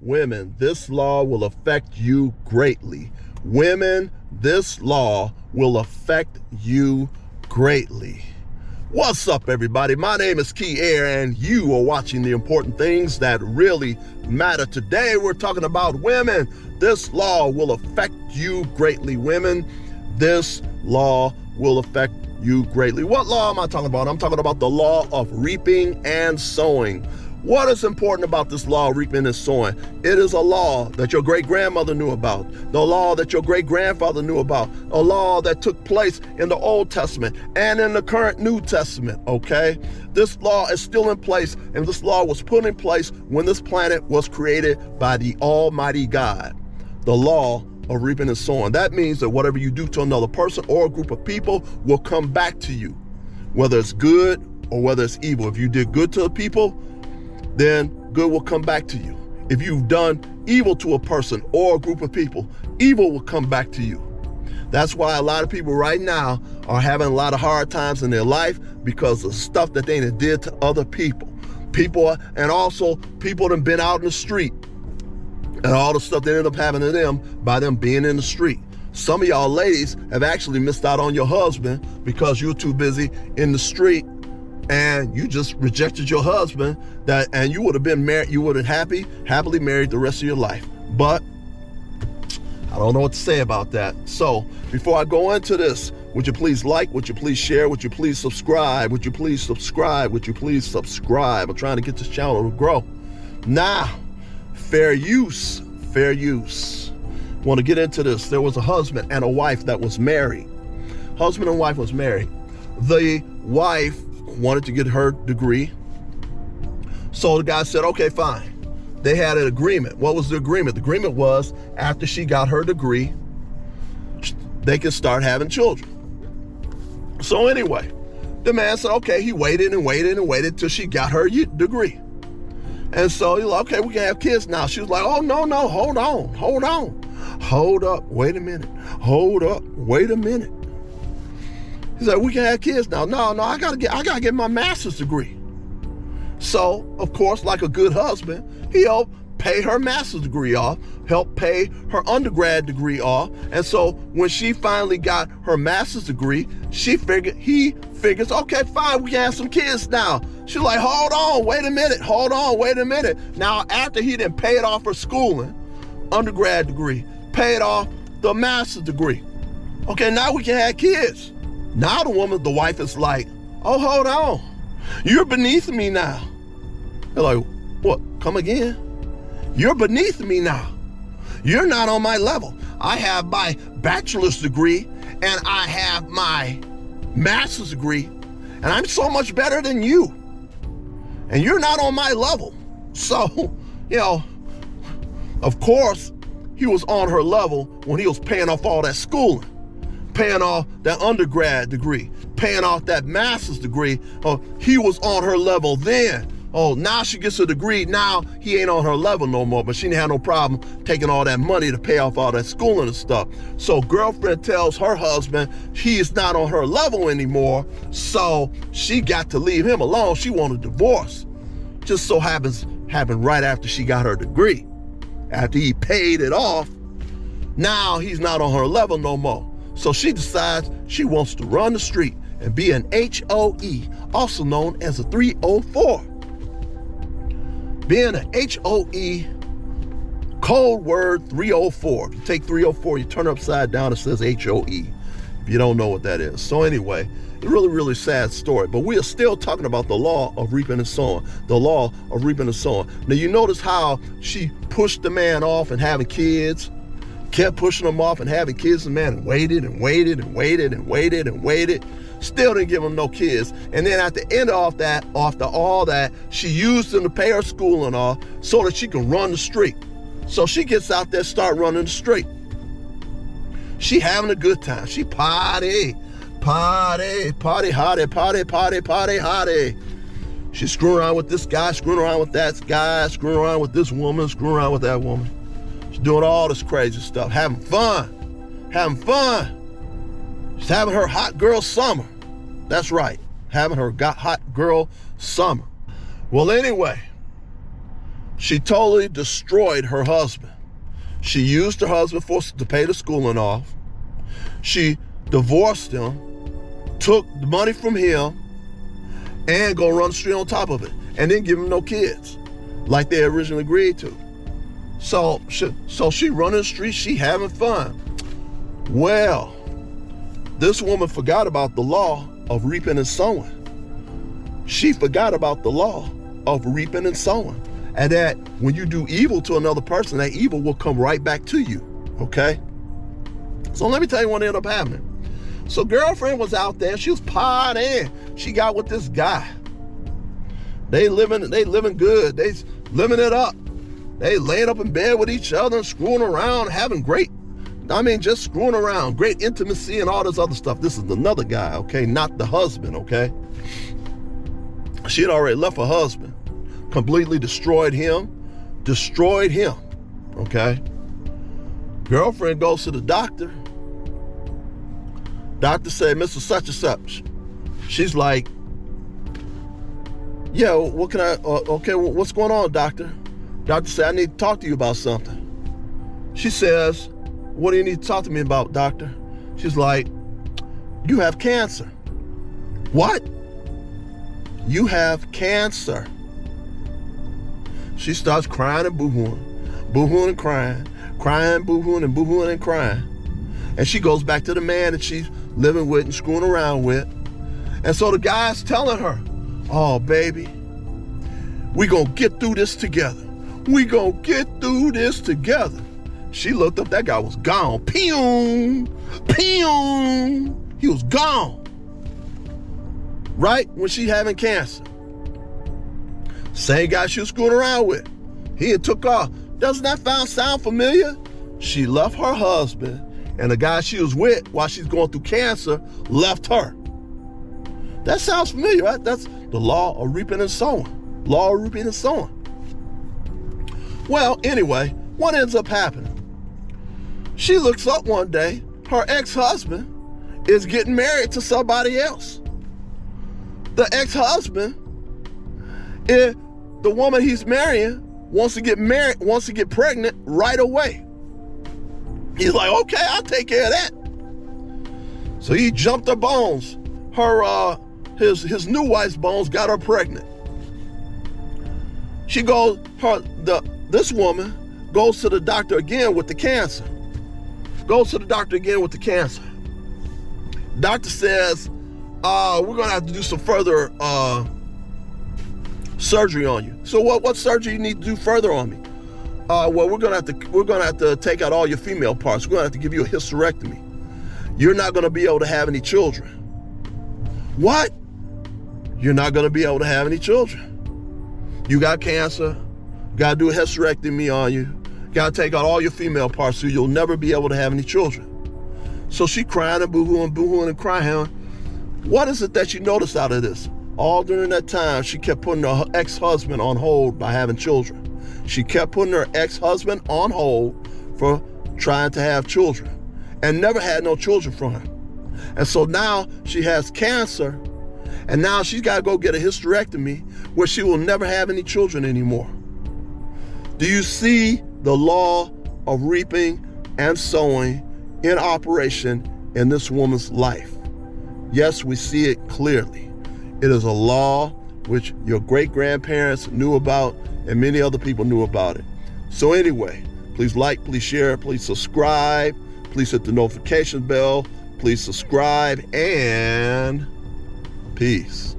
women, this law will affect you greatly. Women, this law will affect you greatly. What's up, everybody? My name is Key Air, and you are watching The Important Things That Really Matter. Today, we're talking about women. This law will affect you greatly. Women, this law will affect you greatly. What law am I talking about? I'm talking about the law of reaping and sowing. What is important about this law of reaping and sowing? It is a law that your great-grandmother knew about, the law that your great-grandfather knew about, a law that took place in the Old Testament and in the current New Testament, okay? This law is still in place, and this law was put in place when this planet was created by the Almighty God. The law of reaping and sowing. That means that whatever you do to another person or a group of people will come back to you, whether it's good or whether it's evil. If you did good to the people, then good will come back to you. If you've done evil to a person or a group of people, evil will come back to you. That's why a lot of people right now are having a lot of hard times in their life because of stuff that they did to other people. And also people that have been out in the street and all the stuff that end up happening to them by them being in the street. Some of y'all ladies have actually missed out on your husband because you're too busy in the street and you just rejected your husband, and you would have been married, you would have happily married the rest of your life. But I don't know what to say about that. So before I go into this, would you please like, would you please share, would you please subscribe, would you please subscribe, would you please subscribe? I'm trying to get this channel to grow. Now, fair use. Want to get into this. There was a husband and a wife that was married. Husband and wife was married. The wife wanted to get her degree. So the guy said, okay, fine. They had an agreement. What was the agreement? The agreement was after she got her degree, they could start having children. So anyway, the man said, okay, he waited till she got her degree. And so he's like, okay, we can have kids now. She was like, oh, no, hold up, wait a minute. He said, we can have kids now. No, I gotta get my master's degree. So, of course, like a good husband, he helped pay her master's degree off, helped pay her undergrad degree off. And so when she finally got her master's degree, he figures, okay, fine, we can have some kids now. She's like, hold on, wait a minute. Now, after he done paid off her schooling, undergrad degree, paid off the master's degree, okay, now we can have kids. Now the wife is like, oh, hold on. You're beneath me now. They're like, what, come again? You're beneath me now. You're not on my level. I have my bachelor's degree and I have my master's degree, and I'm so much better than you. And you're not on my level. So, of course, he was on her level when he was paying off all that schooling, paying off that undergrad degree, paying off that master's degree. He was on her level then. Oh, now she gets a degree. Now he ain't on her level no more, but she didn't have no problem taking all that money to pay off all that schooling and stuff. So girlfriend tells her husband he is not on her level anymore, so she got to leave him alone. She wanted a divorce. Just so happened right after she got her degree. After he paid it off, now he's not on her level no more. So she decides she wants to run the street and be an HOE, also known as a 304. Being an HOE, code word 304. If you take 304, you turn it upside down, it says HOE, if you don't know what that is. So anyway, a really, really sad story. But we are still talking about the law of reaping and sowing. The law of reaping and sowing. Now, you notice how she pushed the man off and having kids, kept pushing him off and having kids, and man waited. Still didn't give him no kids. And then at the end of that, after all that, she used him to pay her schooling off so that she can run the street. So she gets out there, start running the street. She having a good time. She party, hottie. She's screwing around with this guy, screwing around with that guy, screwing around with this woman, screwing around with that woman. She's doing all this crazy stuff, having fun. She's having her hot girl summer. That's right, having her hot girl summer. Well, anyway, She totally destroyed her husband. She used her husband to pay the schooling off. She divorced him, took the money from him, and go run the street on top of it, and then give him no kids, like they originally agreed to. So she running the street, she having fun. Well, this woman forgot about the law of reaping and sowing. She forgot about the law of reaping and sowing. And that when you do evil to another person, that evil will come right back to you, okay? So let me tell you what ended up happening. So girlfriend was out there, she was partying. She got with this guy. They living good. They living it up. They laying up in bed with each other and screwing around, having just screwing around, great intimacy and all this other stuff. This is another guy, okay? Not the husband, okay? She had already left her husband, completely destroyed him, okay? Girlfriend goes to the doctor. Doctor said, Mr. Such and Such. She's like, yeah, what can okay, what's going on, doctor? Doctor said, I need to talk to you about something. She says, what do you need to talk to me about, doctor? She's like, you have cancer. What? You have cancer. She starts crying and boo-hooing and crying, boo-hooing and crying. And she goes back to the man that she's living with and screwing around with. And so the guy's telling her, oh, baby, we gonna get through this together. We gonna get through this together. She looked up, that guy was gone. Pew, pew, he was gone. Right when she having cancer. Same guy she was screwing around with. He had took off. Doesn't that sound familiar? She left her husband, and the guy she was with while she's going through cancer left her. That sounds familiar, right? That's the law of reaping and sowing. Law of reaping and sowing. Well, anyway, what ends up happening? She looks up one day, her ex-husband is getting married to somebody else. The ex-husband, the woman he's marrying wants to get pregnant right away. He's like, okay, I'll take care of that. So he jumped her bones. His new wife's bones got her pregnant. This woman goes to the doctor again with the cancer. Doctor says, we're gonna have to do some further surgery on you. So what surgery you need to do further on me? Well, we're gonna have to take out all your female parts. We're gonna have to give you a hysterectomy. You're not gonna be able to have any children. What? You're not gonna be able to have any children. You got cancer, gotta do a hysterectomy on you, gotta take out all your female parts so you'll never be able to have any children. So she crying and boo-hooing and crying. What is it that you noticed out of this? All during that time, she kept putting her ex-husband on hold by having children. She kept putting her ex-husband on hold for trying to have children and never had no children from him. And so now she has cancer, and now she's got to go get a hysterectomy where she will never have any children anymore. Do you see the law of reaping and sowing in operation in this woman's life? Yes, we see it clearly. It is a law which your great-grandparents knew about and many other people knew about it. So anyway, please like, please share, please subscribe, please hit the notification bell, please subscribe, and peace.